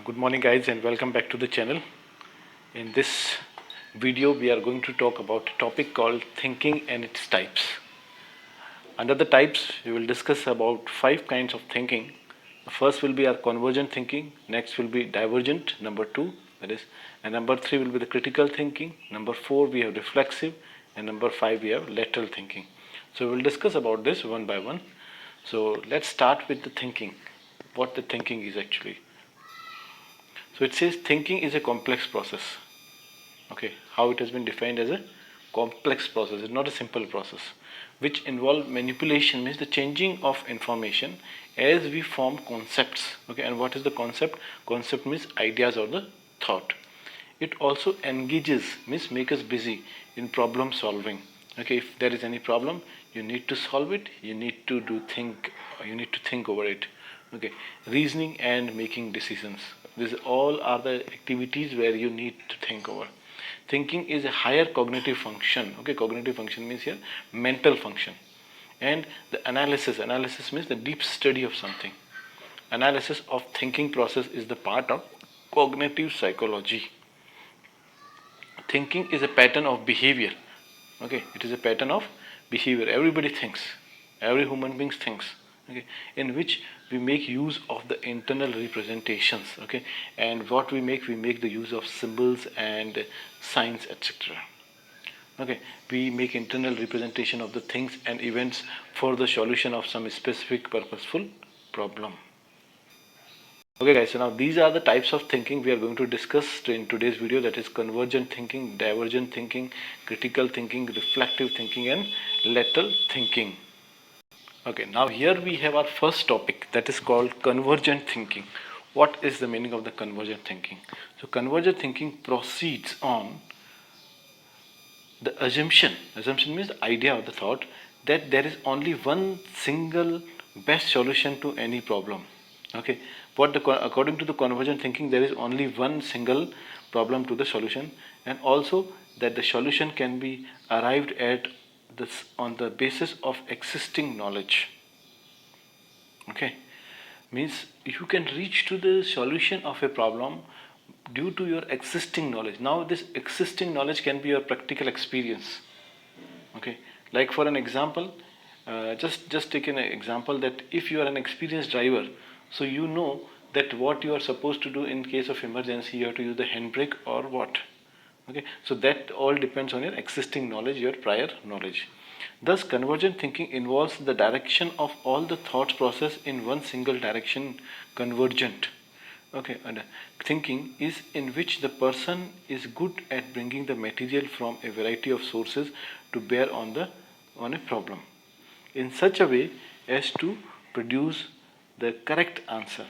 Good morning guys and welcome back to the channel. In this video we are going to talk about a topic called thinking and its types. Under the types we will discuss about 5 kinds of thinking. The first will be our convergent thinking, next will be divergent, number 2 that is, and number 3 will be the critical thinking, number 4 we have reflexive, and number 5 we have lateral thinking. So we will discuss about this one by one. So let's start with the thinking, what the thinking is actually. So it says thinking is a complex process. Okay, how it has been defined as a complex process. It's not a simple process, which involve manipulation, means the changing of information as we form concepts. Okay, and what is the concept? Concept means ideas or the thought. It also engages, means make us busy in problem solving. Okay, if there is any problem, you need to solve it. You need to think over it. Okay, reasoning and making decisions. These all are the activities where you need to think over. Thinking is a higher cognitive function. Okay, cognitive function means here mental function. And the analysis means the deep study of something. Analysis of thinking process is the part of cognitive psychology. Thinking is a pattern of behavior. Okay, it is a pattern of behavior. Everybody thinks. Every human being thinks. Okay, in which we make use of the internal representations. Okay, and what we make the use of symbols and signs, etc. Okay, we make internal representation of the things and events for the solution of some specific purposeful problem. Okay guys, so now these are the types of thinking we are going to discuss in today's video, that is convergent thinking, divergent thinking, critical thinking, reflective thinking and lateral thinking. Okay, now here we have our first topic, that is called convergent thinking. What is the meaning of the convergent thinking? So convergent thinking proceeds on the assumption means the idea or the thought that there is only one single best solution to any problem. Okay, according to the convergent thinking, there is only one single problem to the solution, and also that the solution can be arrived at this on the basis of existing knowledge. Okay, means you can reach to the solution of a problem due to your existing knowledge. Now this existing knowledge can be your practical experience. Okay, like for an example, just take an example that if you are an experienced driver, so you know that what you are supposed to do in case of emergency, you have to use the handbrake or what. Okay, so that all depends on your existing knowledge, your prior knowledge. Thus convergent thinking involves the direction of all the thought process in one single direction, convergent. Okay, and thinking is in which the person is good at bringing the material from a variety of sources to bear on a problem in such a way as to produce the correct answer.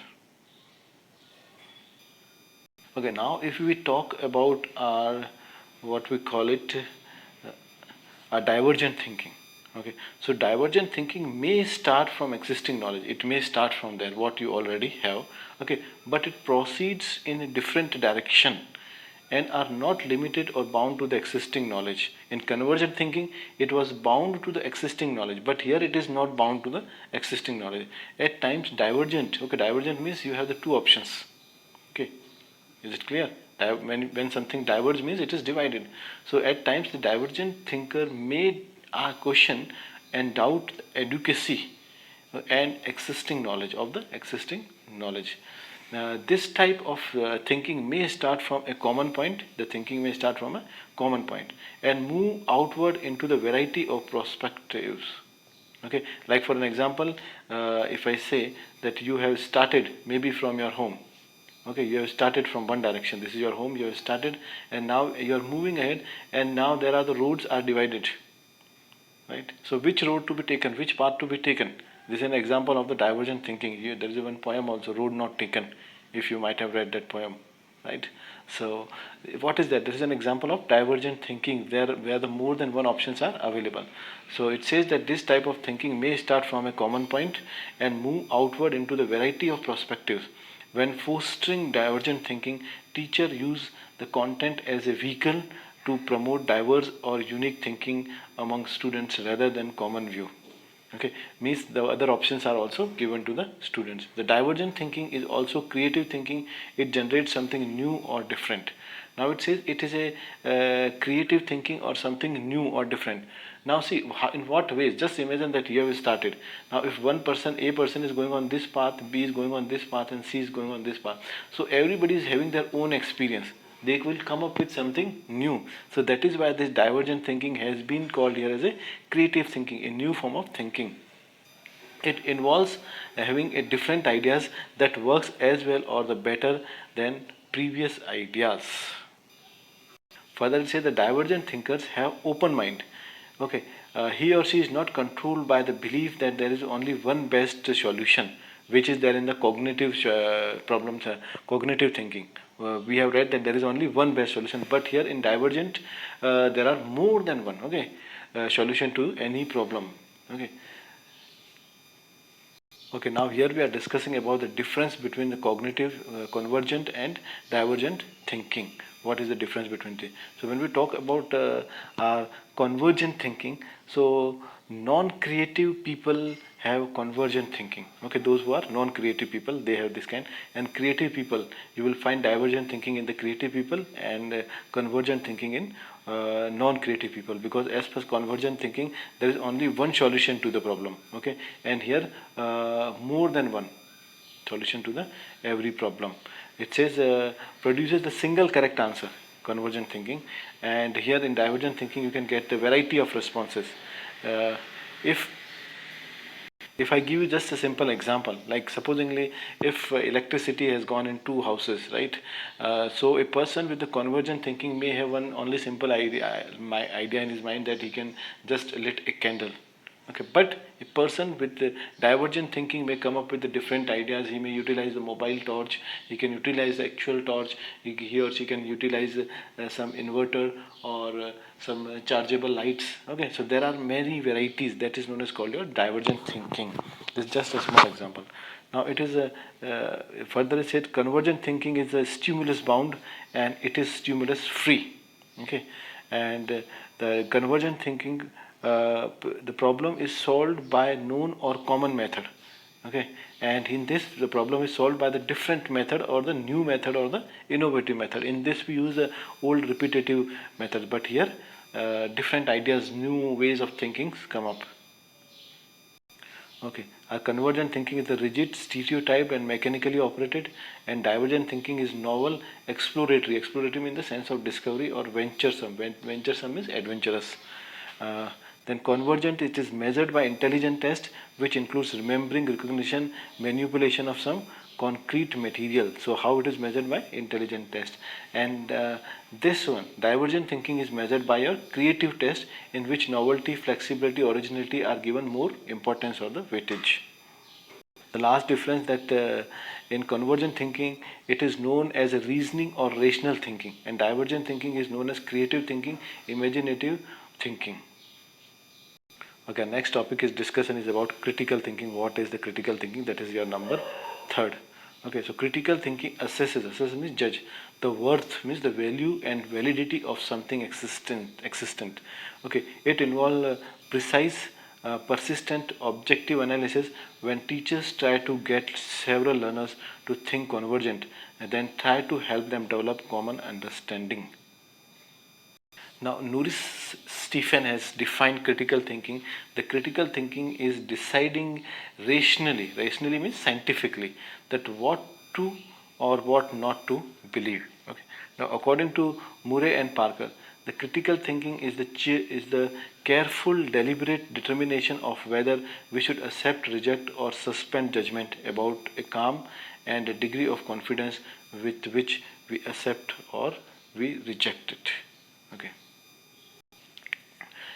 Okay, now if we talk about our what we call it a divergent thinking. Okay, so divergent thinking may start from existing knowledge. It may start from there, what you already have. Okay, but it proceeds in a different direction and are not limited or bound to the existing knowledge. In convergent thinking, it was bound to the existing knowledge, but here it is not bound to the existing knowledge. At times divergent. Okay, divergent means you have the two options. Okay, is it clear? When something diverges means it is divided. So at times the divergent thinker may question and doubt adequacy and existing knowledge of the existing knowledge. This type of thinking may start from a common point. The thinking may start from a common point and move outward into the variety of perspectives. Okay, like for an example, if I say that you have started maybe from your home. Okay, you have started from one direction. This is your home. You have started, and now you are moving ahead, and now there are the roads are divided. Right. So which road to be taken? Which path to be taken? This is an example of the divergent thinking. Here, there is one poem also, "Road Not Taken." If you might have read that poem, right? So what is that? This is an example of divergent thinking, where the more than one options are available. So it says that this type of thinking may start from a common point and move outward into the variety of perspectives. When fostering divergent thinking, teachers use the content as a vehicle to promote diverse or unique thinking among students rather than common view. Okay, means the other options are also given to the students. The divergent thinking is also creative thinking. It generates something new or different. Now it says it is a creative thinking or something new or different. Now see in what ways. Just imagine that you have started. Now if one person, A person is going on this path, B is going on this path, and C is going on this path. So everybody is having their own experience. They will come up with something new. So that is why this divergent thinking has been called here as a creative thinking, a new form of thinking. It involves having a different ideas that works as well or the better than previous ideas. Further, it says the divergent thinkers have open mind. Okay, he or she is not controlled by the belief that there is only one best solution, which is there in the cognitive problems, cognitive thinking. We have read that there is only one best solution, but here in divergent, there are more than one. Okay, solution to any problem. Okay. Okay, now here we are discussing about the difference between the cognitive, convergent and divergent thinking. What is the difference between the? So when we talk about our convergent thinking, so non-creative people have convergent thinking. Okay, those who are non-creative people, they have this kind, and creative people, you will find divergent thinking in the creative people and convergent thinking in non-creative people, because as per convergent thinking there is only one solution to the problem. Okay, and here more than one solution to the every problem. It says produces the single correct answer, convergent thinking, and here in divergent thinking you can get a variety of responses. uh, if if I give you just a simple example, like supposingly if electricity has gone in two houses, right? So a person with the convergent thinking may have one only simple idea, my idea in his mind, that he can just lit a candle. Okay, but a person with the divergent thinking may come up with the different ideas. He may utilize the mobile torch, he can utilize the actual torch, he or she can utilize some inverter or some chargeable lights. Okay, so there are many varieties. That is known as called your divergent thinking. This is just a small example. Now it is a further it said convergent thinking is a stimulus bound and it is stimulus free. Okay, and the convergent thinking, the problem is solved by known or common method. Okay, and in this the problem is solved by the different method or the new method or the innovative method. In this we use the old repetitive methods, but here different ideas, new ways of thinking come up. Okay, our convergent thinking is the rigid, stereotyped, and mechanically operated, and divergent thinking is novel, exploratory. Exploratory means the sense of discovery, or venturesome. Venturesome is adventurous. Uh, then convergent, it is measured by intelligent test, which includes remembering, recognition, manipulation of some concrete material. So how it is measured? By intelligent test. And this one, divergent thinking, is measured by your creative test, in which novelty, flexibility, originality are given more importance or the weightage. The last difference, that in convergent thinking it is known as a reasoning or rational thinking, and divergent thinking is known as creative thinking, imaginative thinking. Okay, next topic is discussion is about critical thinking. What is the critical thinking? That is your number third. Okay, so critical thinking assess means judge the worth, means the value and validity of something existent. Okay, it involves precise, persistent, objective analysis. When teachers try to get several learners to think convergent and then try to help them develop common understanding. Now, Nouris Stephen has defined critical thinking. The critical thinking is deciding rationally, rationally means scientifically, that what to or what not to believe. Okay. Now, according to Murray and Parker, the critical thinking is the careful, deliberate determination of whether we should accept, reject, or suspend judgment about a calm and a degree of confidence with which we accept or we reject it. Okay,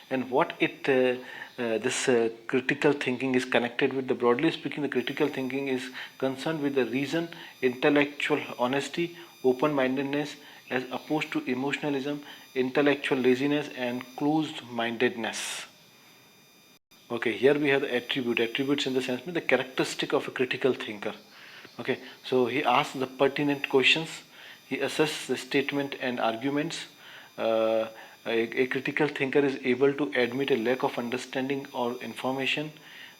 and what it this critical thinking is connected with, the broadly speaking, the critical thinking is concerned with the reason, intellectual honesty, open mindedness, as opposed to emotionalism, intellectual laziness, and closed mindedness. Okay, here we have the attributes in the sense the characteristic of a critical thinker. Okay, so he asks the pertinent questions, he assesses the statement and arguments. uh, a critical thinker is able to admit a lack of understanding or information.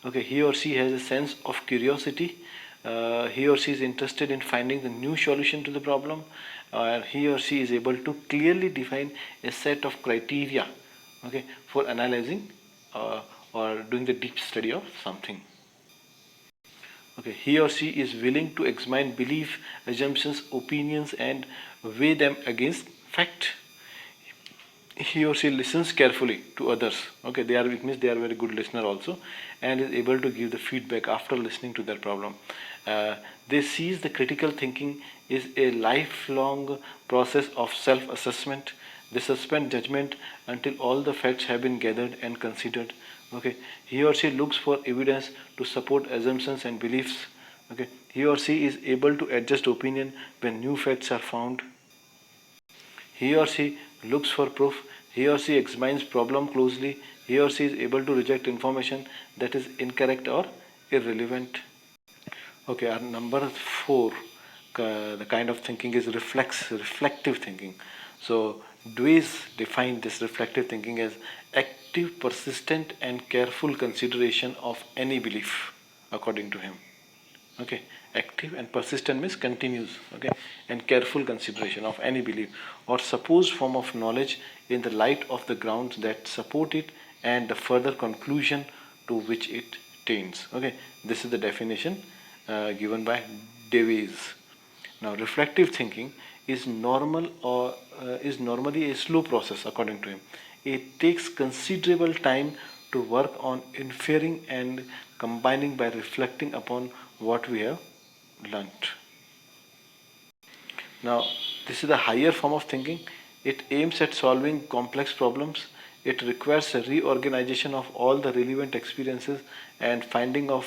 Okay, he or she has a sense of curiosity. He or she is interested in finding the new solution to the problem, or he or she is able to clearly define a set of criteria, okay, for analyzing or doing the deep study of something. Okay, he or she is willing to examine belief, assumptions, opinions, and weigh them against fact. He or she listens carefully to others. Okay, they are, it means they are very good listener also, and is able to give the feedback after listening to their problem. They sees the critical thinking is a lifelong process of self-assessment. They suspend judgment until all the facts have been gathered and considered. Okay, he or she looks for evidence to support assumptions and beliefs. Okay, he or she is able to adjust opinion when new facts are found. He or she looks for proof. He or she examines problem closely. He or she is able to reject information that is incorrect or irrelevant. Okay, our number four, the kind of thinking is reflective thinking. So Dewey's defined this reflective thinking as active, persistent, and careful consideration of any belief, according to him. Okay, active and persistent means continuous, okay, and careful consideration of any belief or supposed form of knowledge in the light of the grounds that support it and the further conclusion to which it tends. Okay, this is the definition given by Davies. Now reflective thinking is normal or is normally a slow process, according to him. It takes considerable time to work on inferring and combining by reflecting upon what we have learnt. Now, this is the higher form of thinking. It aims at solving complex problems. It requires a reorganization of all the relevant experiences and finding of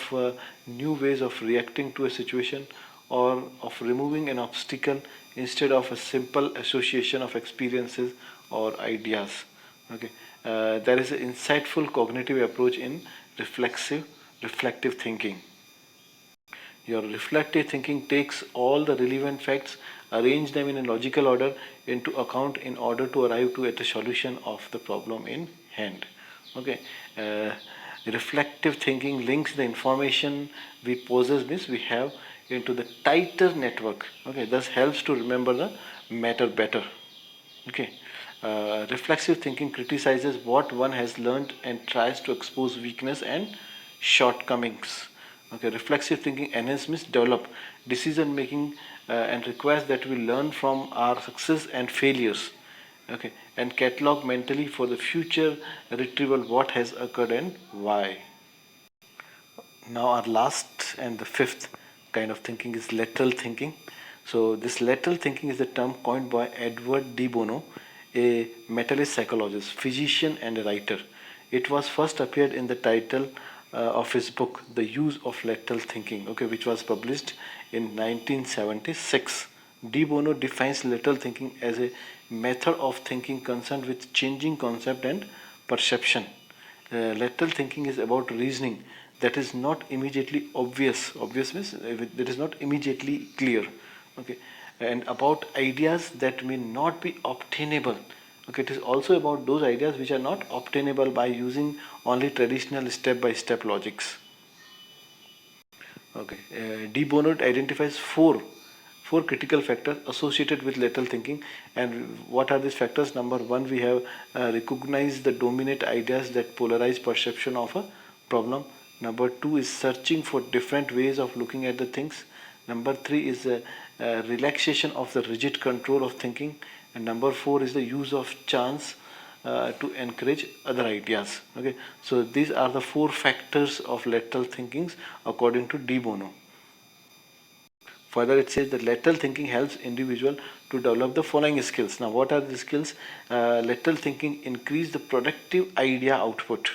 new ways of reacting to a situation or of removing an obstacle instead of a simple association of experiences or ideas. Okay, there is an insightful cognitive approach in reflective thinking. Your reflective thinking takes all the relevant facts, arrange them in a logical order into account in order to arrive to at a solution of the problem in hand. Okay. Reflective thinking links the information we possess, means we have, into the tighter network. Okay, thus helps to remember the matter better. Okay. Reflexive thinking criticizes what one has learned and tries to expose weakness and shortcomings. Okay, reflexive thinking enhances develop decision making and requires that we learn from our success and failures. Okay, and catalog mentally for the future retrieval what has occurred and why. Now our last and the fifth kind of thinking is lateral thinking. So this lateral thinking is a term coined by Edward de Bono, a mentalist psychologist, physician and a writer. It was first appeared in the title of his book, The Use of Lateral Thinking, okay, which was published in 1976. De Bono defines lateral thinking as a method of thinking concerned with changing concept and perception. Lateral thinking is about reasoning that is not immediately obvious. Obvious means that is not immediately clear. Okay, and about ideas that may not be obtainable. Okay, it is also about those ideas which are not obtainable by using only traditional step-by-step logics. Okay, De Bono identifies four critical factors associated with lateral thinking. And what are these factors? Number one, we have recognized the dominant ideas that polarize perception of a problem. Number two is searching for different ways of looking at the things. Number three is relaxation of the rigid control of thinking. And number four is the use of chance to encourage other ideas. Okay, so these are the four factors of lateral thinkings according to De Bono. Further, it says that lateral thinking helps individual to develop the following skills. Now, what are the skills? Lateral thinking increase the productive idea output.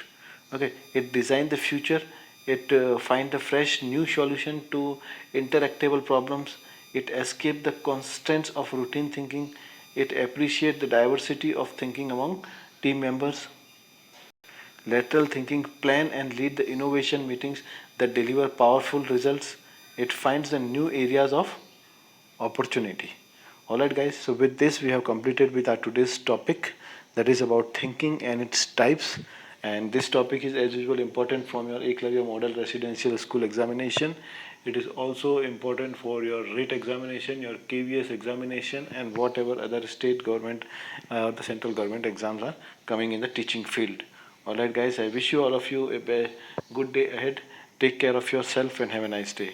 Okay, it design the future. It find a fresh new solution to interactable problems. It escape the constraints of routine thinking. It appreciate the diversity of thinking among team members. Lateral thinking plan and lead the innovation meetings that deliver powerful results. It finds the new areas of opportunity. Alright guys, so with this we have completed with our today's topic, that is about thinking and its types. And this topic is as usual important from your Eklavya Model Residential School examination. It is also important for your RIT examination, your KVS examination, and whatever other state government or the central government exams are coming in the teaching field. Alright guys, I wish you all of you a good day ahead. Take care of yourself and have a nice day.